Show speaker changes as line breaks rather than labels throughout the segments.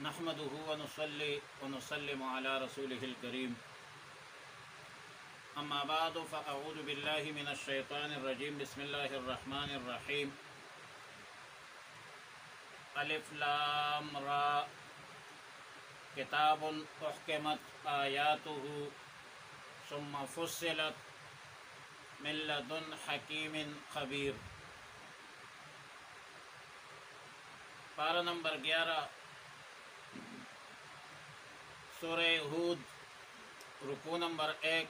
نحمده ونصلي ونسلم على رسوله الكريم اما بعد فاعوذ بالله من الشيطان الرجيم بسم الله الرحمن الرحيم الف لام را کتاب احکمت آیاته ثم فصلت من لدن حکیم خبیر۔ پارہ نمبر 11 سورہ ہود، رکوع نمبر 1،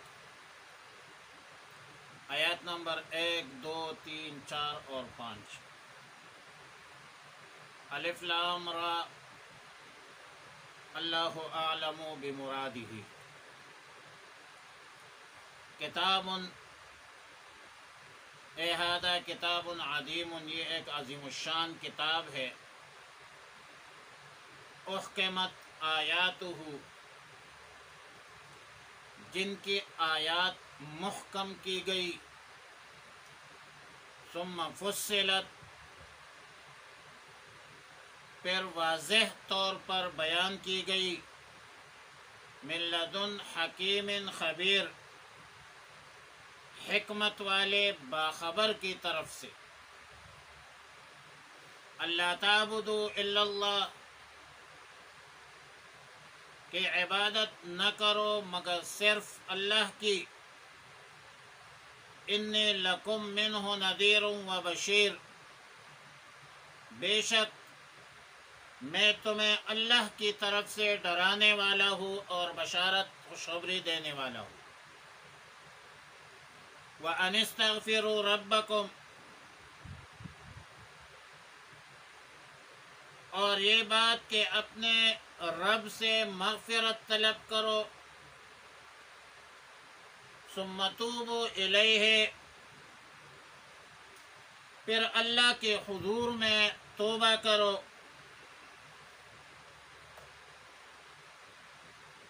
آیات نمبر 1، 2، 3، 4 اور 5۔ الف لام را اللہ اعلم بمرادہ۔ کتاب اے ہذا کتاب عظیم، یہ ایک عظیم الشان کتاب ہے۔ احکمت آیاتہ، جن کی آیات محکم کی گئی۔ ثم فصلت، پھر واضح طور پر بیان کی گئی۔ من لدن حکیم خبیر، حکمت والے باخبر کی طرف سے۔ اللہ تعبدوا الا اللہ، کہ عبادت نہ کرو مگر صرف اللہ کی۔ انی لکم منہ نذیر و بشیر، بے شک میں تمہیں اللہ کی طرف سے ڈرانے والا ہوں اور بشارت خوشخبری دینے والا ہوں۔ وَأَنِ اسْتَغْفِرُوا رَبَّكُمْ، اور یہ بات کہ اپنے رب سے مغفرت طلب کرو۔ ثُمَّ تُوبُوا إِلَيْهِ، پھر اللہ کے حضور میں توبہ کرو۔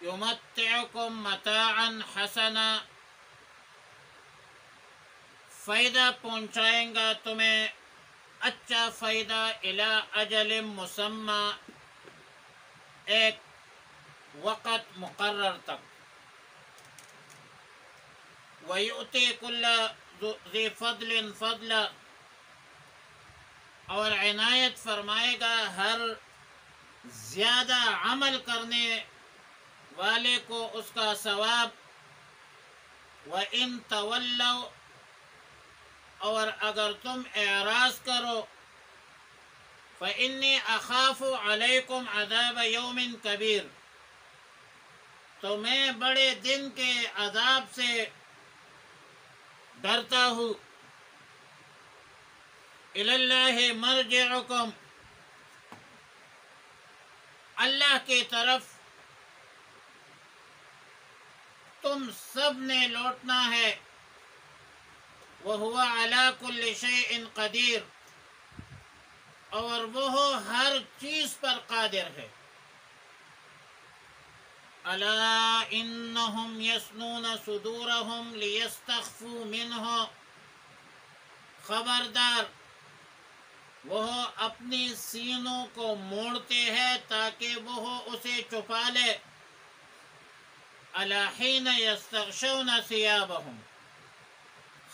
يُمَتِّعُكُم مَتَاعًا حَسَنًا، فائدہ پہنچائیں گا تمہیں اچھا فائدہ۔ الی اجل مسمی، ایک وقت مقرر تک۔ وَيُؤْتِي كُلَّ ذِي فَضْلٍ فَضْلًا، اور عنایت فرمائے گا ہر زیادہ عمل کرنے والے کو اس کا ثواب۔ وَإِن تَوَلَّوْا، اور اگر تم اعراض کرو، فَإِنِّي أَخَافُ عَلَيْكُمْ عَذَابَ يَوْمٍ كَبِيرٍ، تو میں بڑے دن کے عذاب سے ڈرتا ہوں۔ إِلَى اللَّهِ مَرْجِعُكُمْ، اللہ کی طرف تم سب نے لوٹنا ہے۔ وَهُوَ عَلَى كُلِّ شَيْءٍ قَدِيرٌ، اور وہ ہر چیز پر قادر ہے۔ أَلَا إِنَّهُمْ يَثْنُونَ صُدُورَهُمْ لِيَسْتَخْفُوا مِنْهُ، خبردار وہ اپنی سینوں کو موڑتے ہیں تاکہ وہ اسے چھپا لے۔ أَلَا حِينَ يَسْتَغْشَوْنَ ثِيَابَهُمْ،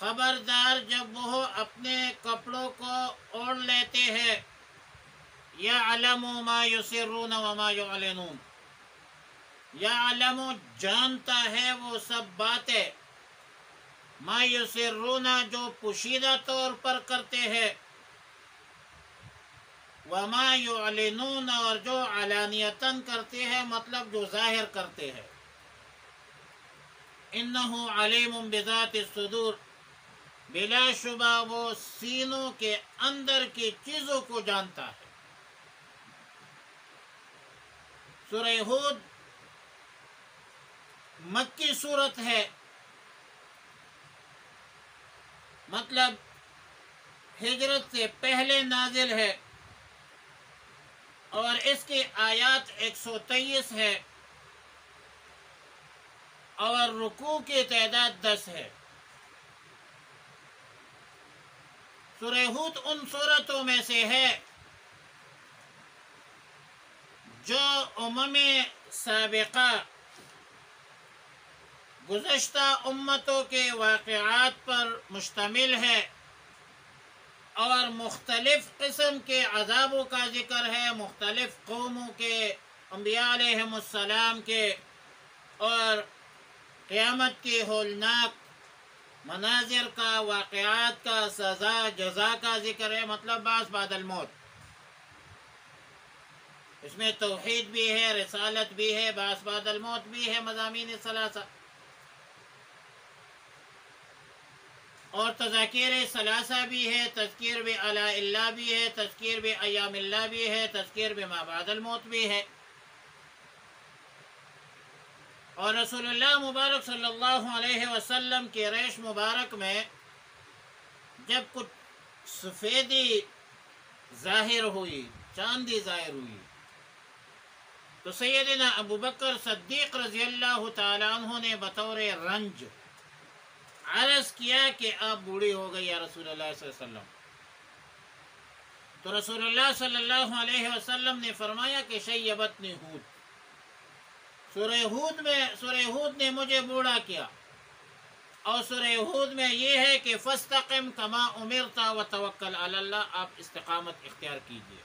خبردار جب وہ اپنے کپڑوں کو اوڑھ لیتے ہیں۔ يَعْلَمُ مَا يُسِرُّونَ وَمَا يُعْلِنُونَ، يَعْلَمُ جانتا ہے وہ سب باتیں، مَا يُسِرُّونَ جو پوشیدہ طور پر کرتے ہیں، وَمَا يُعْلِنُونَ اور جو علانیتاً کرتے ہیں، مطلب جو ظاہر کرتے ہیں۔ إِنَّهُ عَلِيمٌ بِذَاتِ الصُّدُورِ، بلا شبہ وہ سینوں کے اندر کی چیزوں کو جانتا ہے۔ سورہ ہود مکی صورت ہے، مطلب ہجرت سے پہلے نازل ہے، اور اس کی آیات 123 ہے، اور رکوع کی تعداد 10 ہے۔ سورہ ہود ان صورتوں میں سے ہے جو سابقہ گزشتہ امتوں کے واقعات پر مشتمل ہے اور مختلف قسم کے عذابوں کا ذکر ہے، مختلف قوموں کے، انبیاء علیہم السلام کے، اور قیامت کی ہولناک مناظر کا، واقعات کا، سزا جزا کا ذکر ہے، مطلب بعث بعد الموت۔ اس میں توحید بھی ہے، رسالت بھی ہے، بعث بعد الموت بھی ہے، مضامین ثلاثہ، اور تذاکیر ثلاثہ بھی ہے، تذکیر بآلاء اللہ بھی ہے، تذکیر بایام اللہ بھی ہے، تذکیر بما بعد الموت بھی ہے۔ اور رسول اللہ مبارک صلی اللہ علیہ وسلم کی ریش مبارک میں جب کچھ سفیدی ظاہر ہوئی، چاندی ظاہر ہوئی، تو سیدنا ابو بکر صدیق رضی اللہ تعالیٰ عنہ نے بطور رنج عرض کیا کہ آپ بوڑھی ہو گئی یا رسول اللہ صلی اللہ علیہ وسلم۔ تو رسول اللہ صلی اللہ علیہ وسلم نے فرمایا کہ شیبتنی ہود، سورہ ہود نے مجھے بوڑھا کیا، اور سورہ ہود میں یہ ہے کہ فاستقم کما امرت وتوکل علی اللہ، آپ استقامت اختیار کیجیے،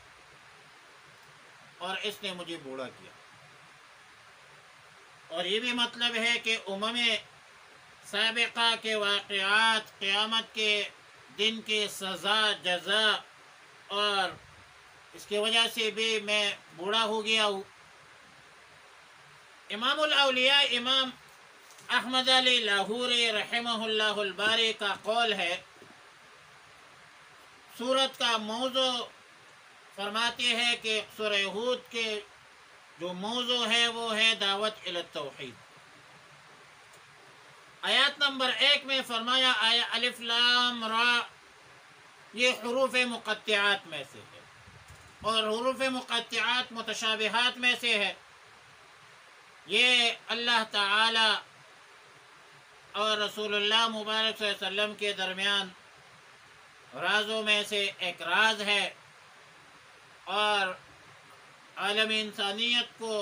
اور اس نے مجھے بوڑھا کیا۔ اور یہ بھی مطلب ہے کہ سابقہ کے واقعات، قیامت کے دن کے سزا جزا، اور اس کی وجہ سے بھی میں بوڑھا ہو گیا ہوں۔ امام الاولیاء امام احمد علی لاہوری رحمہ اللہ الباری کا قول ہے، سورت کا موضوع فرماتے ہیں کہ سورہ ہود کے جو موضوع ہے وہ ہے دعوت الی التوحید۔ آیات نمبر 1 میں فرمایا آیا الف لام را، یہ حروف مقطعات میں سے ہے، اور حروف مقطعات متشابہات میں سے ہے۔ یہ اللہ تعالی اور رسول اللہ مبارک صلی اللہ علیہ وسلم کے درمیان رازوں میں سے ایک راز ہے، اور عالم انسانیت کو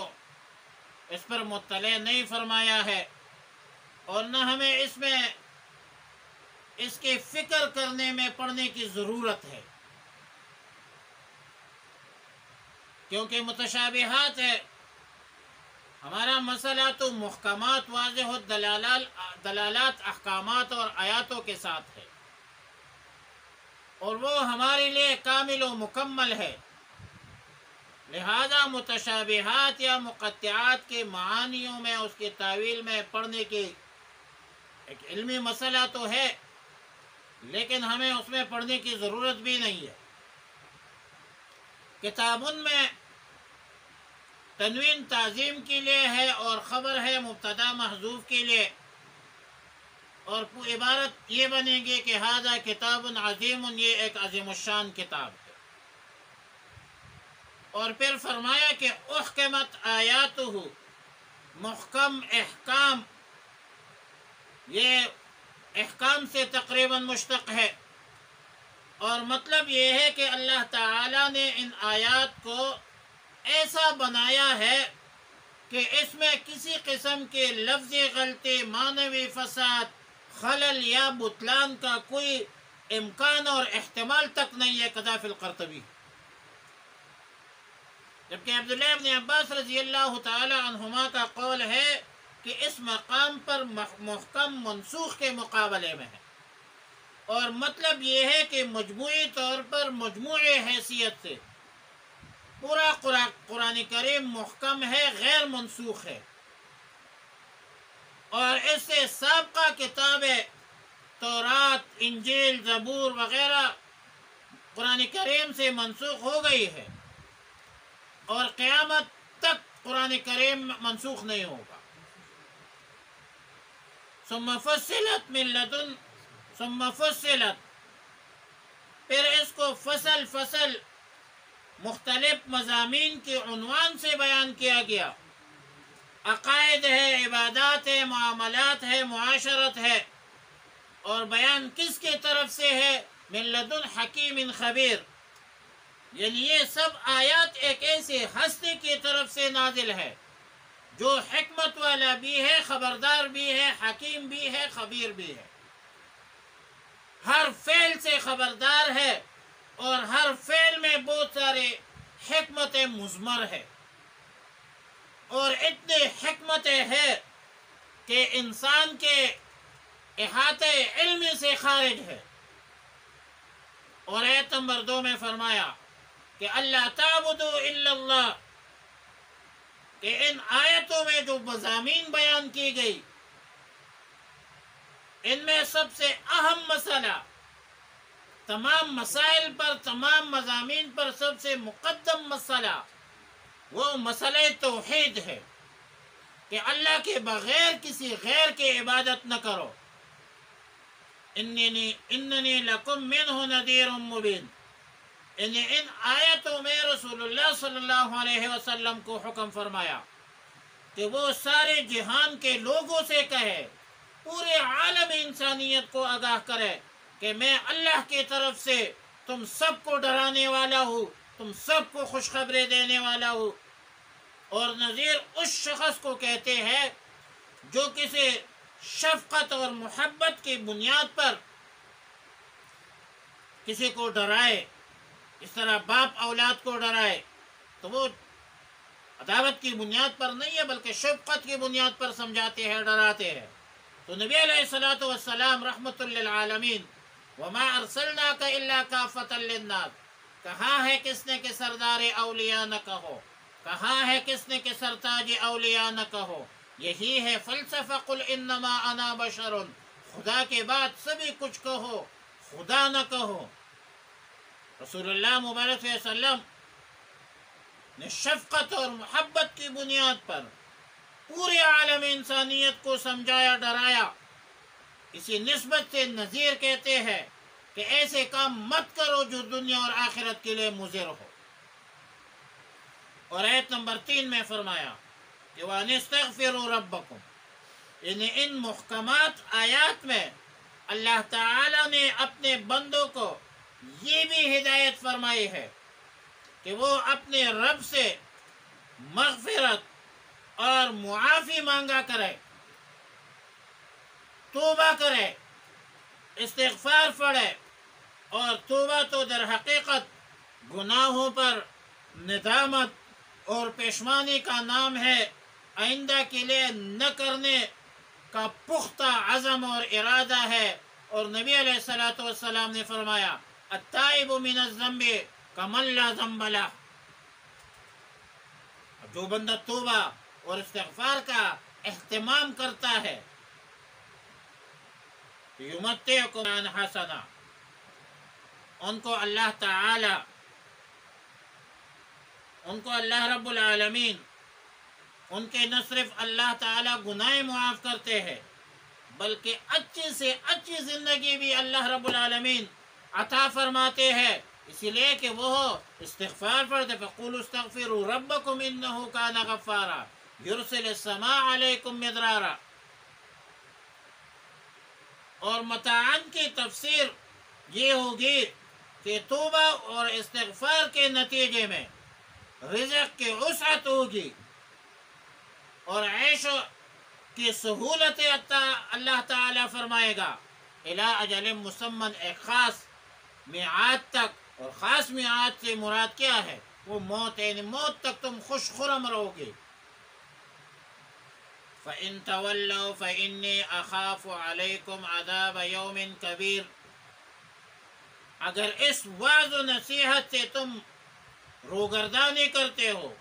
اس پر مطلع نہیں فرمایا ہے، اور نہ ہمیں اس میں اس کی فکر کرنے میں پڑنے کی ضرورت ہے، کیونکہ متشابہات ہے۔ ہمارا مسئلہ تو محکمات، واضح و دلالات احکامات اور آیاتوں کے ساتھ ہے، اور وہ ہمارے لیے کامل و مکمل ہے۔ لہذا متشابہات یا مقطعات کے معانیوں میں، اس کی تعویل میں پڑھنے کی ایک علمی مسئلہ تو ہے، لیکن ہمیں اس میں پڑھنے کی ضرورت بھی نہیں ہے۔ کتابن میں تنوین تعظیم کے لیے ہے، اور خبر ہے مبتدا محذوف کے لیے، اور عبارت یہ بنے گی کہ ھذا کتاب عظیم، یہ ایک عظیم الشان کتاب ہے۔ اور پھر فرمایا کہ احکمت آیاتہ، محکم احکام، یہ احکام سے تقریباً مشتق ہے، اور مطلب یہ ہے کہ اللہ تعالیٰ نے ان آیات کو ایسا بنایا ہے کہ اس میں کسی قسم کے لفظی غلطی، معنوی فساد، خلل یا بطلان کا کوئی امکان اور احتمال تک نہیں ہے، کذا فی القرطبی۔ جبکہ عبداللہ ابن عباس رضی اللہ تعالی عنہما کا قول ہے کہ اس مقام پر محکم منسوخ کے مقابلے میں ہے، اور مطلب یہ ہے کہ مجموعی طور پر مجموعی حیثیت سے پورا قرآن کریم محکم ہے، غیر منسوخ ہے، اور اس سے سابقہ کتابیں تورات، انجیل، زبور وغیرہ قرآن کریم سے منسوخ ہو گئی ہے، اور قیامت تک قرآن کریم منسوخ نہیں ہوگا۔ ثم فصلت من لدن، ثم فصلت، پھر اس کو فصل فصل مختلف مضامین کے عنوان سے بیان کیا گیا۔ عقائد ہے، عبادات ہے، معاملات ہے، معاشرت ہے، اور بیان کس کی طرف سے ہے؟ من لدن حکیم خبیر، یعنی یہ سب آیات ایک ایسی ہستی کی طرف سے نازل ہے جو حکمت والا بھی ہے، خبردار بھی ہے، حکیم بھی ہے، خبیر بھی ہے، ہر فعل سے خبردار ہے اور ہر فعل میں بہت سارے حکمتیں مضمر ہے، اور اتنی حکمتیں ہے کہ انسان کے احاطے علم سے خارج ہے۔ اور آیت نمبر 2 میں فرمایا کہ اللہ تعبدوا الا اللہ، کہ ان آیتوں میں جو مضامین بیان کی گئی ان میں سب سے اہم مسئلہ، تمام مسائل پر، تمام مضامین پر سب سے مقدم مسئلہ وہ مسئلہ توحید ہے کہ اللہ کے بغیر کسی غیر کی عبادت نہ کرو۔ اننی لکم منہ نذیر مبین، ان آیتوں میں رسول اللہ صلی اللہ علیہ وسلم کو حکم فرمایا کہ وہ سارے جہان کے لوگوں سے کہے، پورے عالم انسانیت کو آگاہ کرے کہ میں اللہ کی طرف سے تم سب کو ڈرانے والا ہوں، تم سب کو خوشخبری دینے والا ہوں۔ اور نذیر اس شخص کو کہتے ہیں جو کسی شفقت اور محبت کی بنیاد پر کسی کو ڈرائے، اس طرح باپ اولاد کو ڈرائے تو وہ عداوت کی بنیاد پر نہیں ہے بلکہ شفقت کی بنیاد پر سمجھاتے ہیں، ڈراتے ہیں۔ تو نبی علیہ الصلوۃ والسلام رحمۃ للعالمین، وما ارسلناک الا کافۃ للناس، کہاں ہے کس نے کہ سردار اولیاء نہ کہو، کہاں ہے کس نے کہ سرتاج اولیاء نہ کہو۔ یہی ہے فلسفہ قل انما انا بشر، خدا کے بعد سبھی کچھ کہو، خدا نہ کہو۔ رسول اللہ مبارک صلی اللہ علیہ وسلم نے شفقت اور محبت کی بنیاد پر پورے عالم انسانیت کو سمجھایا، ڈرایا۔ اسی نسبت سے نذیر کہتے ہیں کہ ایسے کام مت کرو جو دنیا اور آخرت کے لیے مضر ہو۔ اور آیت نمبر 3 میں فرمایا کہ وَأَنِ اسْتَغْفِرُوا رَبَّكُمْ، یعنی ان محکمات آیات میں اللہ تعالی نے اپنے بندوں کو یہ بھی ہدایت فرمائی ہے کہ وہ اپنے رب سے مغفرت اور معافی مانگا کرے، توبہ کرے، استغفار پڑھے۔ اور توبہ تو در حقیقت گناہوں پر ندامت اور پشیمانی کا نام ہے، آئندہ کے لیے نہ کرنے کا پختہ عزم اور ارادہ ہے۔ اور نبی علیہ الصلوۃ والسلام نے فرمایا التائب من الذنب کمن لا ذنب لہ، جو بندہ توبہ اور استغفار کا اہتمام کرتا ہے یمتعکم حسنا، ان کو اللہ رب العالمین ان کے نہ صرف اللہ تعالی گناہ معاف کرتے ہیں بلکہ اچھی سے اچھی زندگی بھی اللہ رب العالمین عطا فرماتے ہیں، اسی لیے کہ وہ استغفار پڑھتے فقولوا استغفروا ربکم انہ کان غفارا یرسل السماء علیکم مدرارا۔ اور متعن کی تفسیر یہ ہوگی کہ توبہ اور استغفار کے نتیجے میں رزق کی وسعت ہوگی اور عیش کی سہولت اللہ تعالی فرمائے گا الی اجل مسمى، ایک خاص میعاد تک۔ اور خاص میعاد سے مراد کیا ہے؟ وہ موت، یعنی موت تک تم خوش خرم رہو گے۔ فَإِن تَوَلَّوْا فَإِنِّي أَخَافُ عَلَيْكُمْ عَذَابَ يَوْمٍ كَبِيرٍ، اگر اس وعظ و نصیحت سے تم روگردانی کرتے ہو،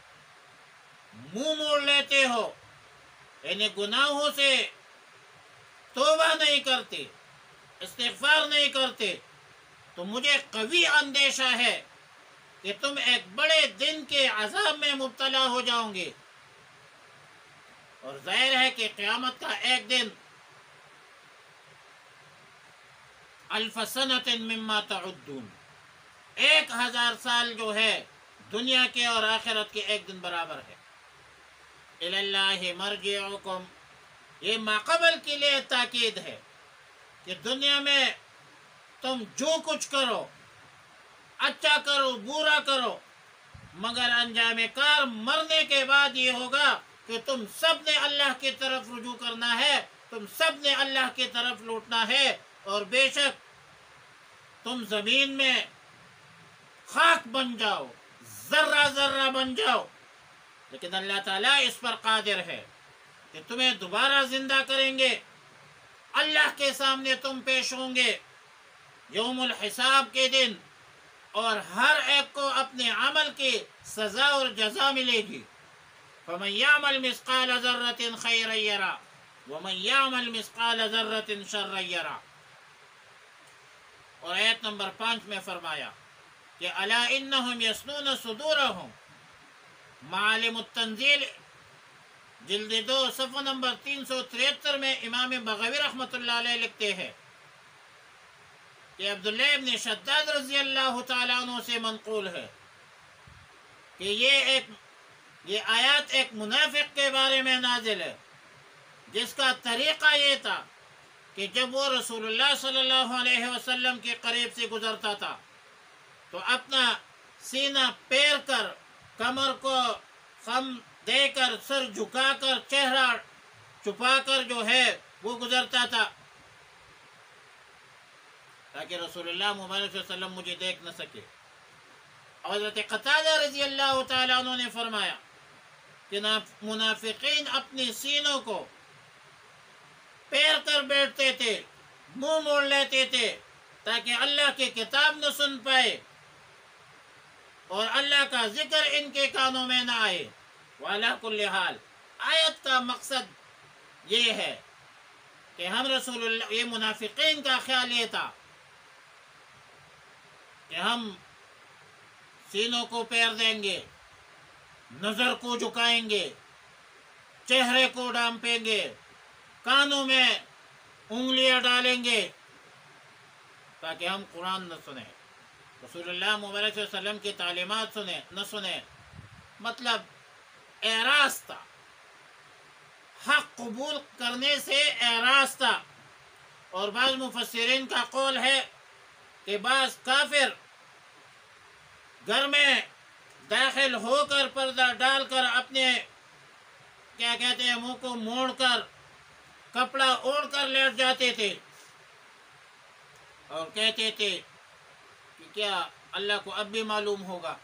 منہ موڑ لیتے ہو، یعنی گناہوں سے توبہ نہیں کرتے، استغفار نہیں کرتے، تو مجھے قوی اندیشہ ہے کہ تم ایک بڑے دن کے عذاب میں مبتلا ہو جاؤ گے۔ اور ظاہر ہے کہ قیامت کا ایک دن 1000 سنۃ مما تعدون، 1000 سال جو ہے دنیا کے اور آخرت کے ایک دن برابر ہے۔ الی اللہ مرجعکم، یہ ماقبل کے لیے تاکید ہے کہ دنیا میں تم جو کچھ کرو اچھا کرو برا کرو، مگر انجام کار مرنے کے بعد یہ ہوگا کہ تم سب نے اللہ کی طرف رجوع کرنا ہے، تم سب نے اللہ کی طرف لوٹنا ہے، اور بے شک تم زمین میں خاک بن جاؤ، ذرہ ذرہ بن جاؤ، لیکن اللہ تعالیٰ اس پر قادر ہے کہ تمہیں دوبارہ زندہ کریں گے، اللہ کے سامنے تم پیش ہوں گے یوم الحساب کے دن، اور ہر ایک کو اپنے عمل کی سزا اور جزا ملے گی۔ فَمَنْ يَعْمَلْ مِثْقَالَ ذَرَّةٍ خَيْرًا يَرَهُ وَمَنْ يَعْمَلْ مِثْقَالَ ذَرَّةٍ شَرًّا يَرَهُ۔ اور آیت نمبر 5 میں فرمایا کہ أَلَا إِنَّهُمْ يَثْنُونَ صُدُورَهُمْ۔ معالم التنزیل جلد 2 صفحہ نمبر 373 میں امام بغوی رحمۃ اللہ علیہ لکھتے ہیں کہ عبداللہ ابن شداد رضی اللہ تعالیٰ عنہ سے منقول ہے کہ یہ آیات ایک منافق کے بارے میں نازل ہے، جس کا طریقہ یہ تھا کہ جب وہ رسول اللہ صلی اللہ علیہ وسلم کے قریب سے گزرتا تھا تو اپنا سینہ پیر کر، کمر کو خم دے کر، سر جھکا کر، چہرہ چھپا کر جو ہے وہ گزرتا تھا، تاکہ رسول اللہ مبارک صلی اللہ علیہ وسلم مجھے دیکھ نہ سکے۔ حضرت قتادہ رضی اللہ تعالیٰ عنہ نے فرمایا کہ منافقین اپنے سینوں کو پیر کر بیٹھتے تھے، منہ موڑ لیتے تھے تاکہ اللہ کی کتاب نہ سن پائے اور اللہ کا ذکر ان کے کانوں میں نہ آئے۔ وعلیٰ کل حال آیت کا مقصد یہ ہے کہ ہم رسول اللہ، یہ منافقین کا خیال یہ تھا کہ ہم سینوں کو پیر دیں گے، نظر کو جھکائیں گے، چہرے کو ڈھانپیں گے، کانوں میں انگلیاں ڈالیں گے تاکہ ہم قرآن نہ سنیں، رسول اللہ مبارک صلی اللہ علیہ وسلم کی تعلیمات نہ سنیں۔ مطلب اعراض تھا، حق قبول کرنے سے اعراض تھا۔ اور بعض مفسرین کا قول ہے کہ بعض کافر گھر میں داخل ہو کر پردہ ڈال کر اپنے کیا کہتے ہیں منہ کو موڑ کر کپڑا اوڑھ کر لیٹ جاتے تھے اور کہتے تھے کہ کیا اللہ کو اب بھی معلوم ہوگا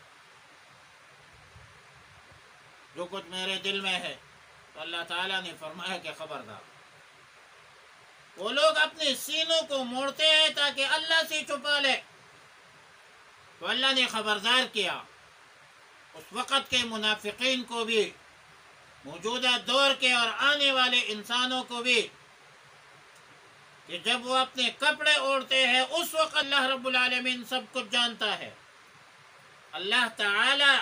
جو کچھ میرے دل میں ہے؟ تو اللہ تعالیٰ نے فرمایا کہ خبردار، وہ لوگ اپنے سینوں کو موڑتے ہیں تاکہ اللہ سے چھپا لے، تو اللہ نے خبردار کیا اس وقت کے منافقین کو بھی، موجودہ دور کے اور آنے والے انسانوں کو بھی، کہ جب وہ اپنے کپڑے اوڑھتے ہیں اس وقت اللہ رب العالمین سب کچھ جانتا ہے۔ اللہ تعالی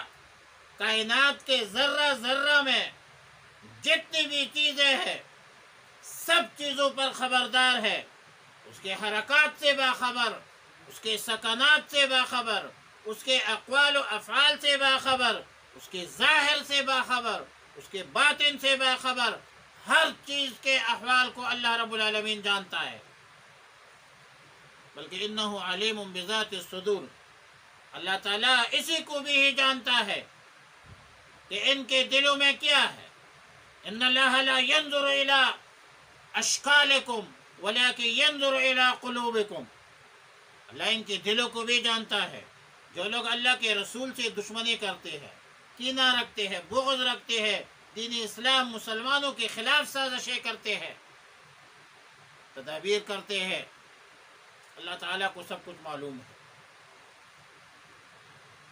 کائنات کے ذرہ ذرہ میں جتنی بھی چیزیں ہیں سب چیزوں پر خبردار ہے، اس کے حرکات سے باخبر، اس کے سکنات سے باخبر، اس کے اقوال و افعال سے باخبر، اس کے ظاہر سے باخبر، اس کے باطن سے باخبر، ہر چیز کے احوال کو اللہ رب العالمین جانتا ہے۔ بلکہ انہ علیم بذات الصدور، اللہ تعالیٰ اسی کو بھی ہی جانتا ہے کہ ان کے دلوں میں کیا ہے۔ ان اللہ لا ينظر الى اشکالکم ولکن ينظر الى قلوبکم، اللہ ان کے دلوں کو بھی جانتا ہے۔ جو لوگ اللہ کے رسول سے دشمنی کرتے ہیں، کینہ رکھتے ہیں، بغض رکھتے ہیں، دین اسلام مسلمانوں کے خلاف سازشیں کرتے ہیں، تدابیر کرتے ہیں، اللہ تعالیٰ کو سب کچھ معلوم ہے،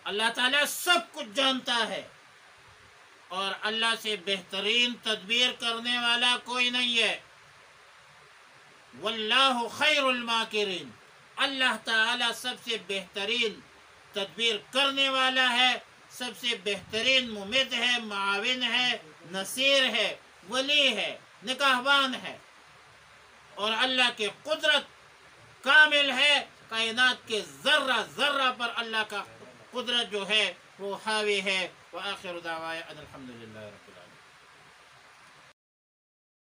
اللہ تعالیٰ سب کچھ جانتا ہے، اور اللہ سے بہترین تدبیر کرنے والا کوئی نہیں ہے۔ واللہ خیر الماکرین، اللہ تعالیٰ سب سے بہترین تدبیر کرنے والا ہے، سب سے بہترین ممد ہے، معاون ہے، نصیر ہے، ولی ہے، نگہبان ہے، اور اللہ کی قدرت کامل ہے، کائنات کے ذرہ ذرہ پر اللہ کا قدرت جو ہے وہ حاوی ہے۔ وآخر دعوایا ان الحمد للہ رب العالمین۔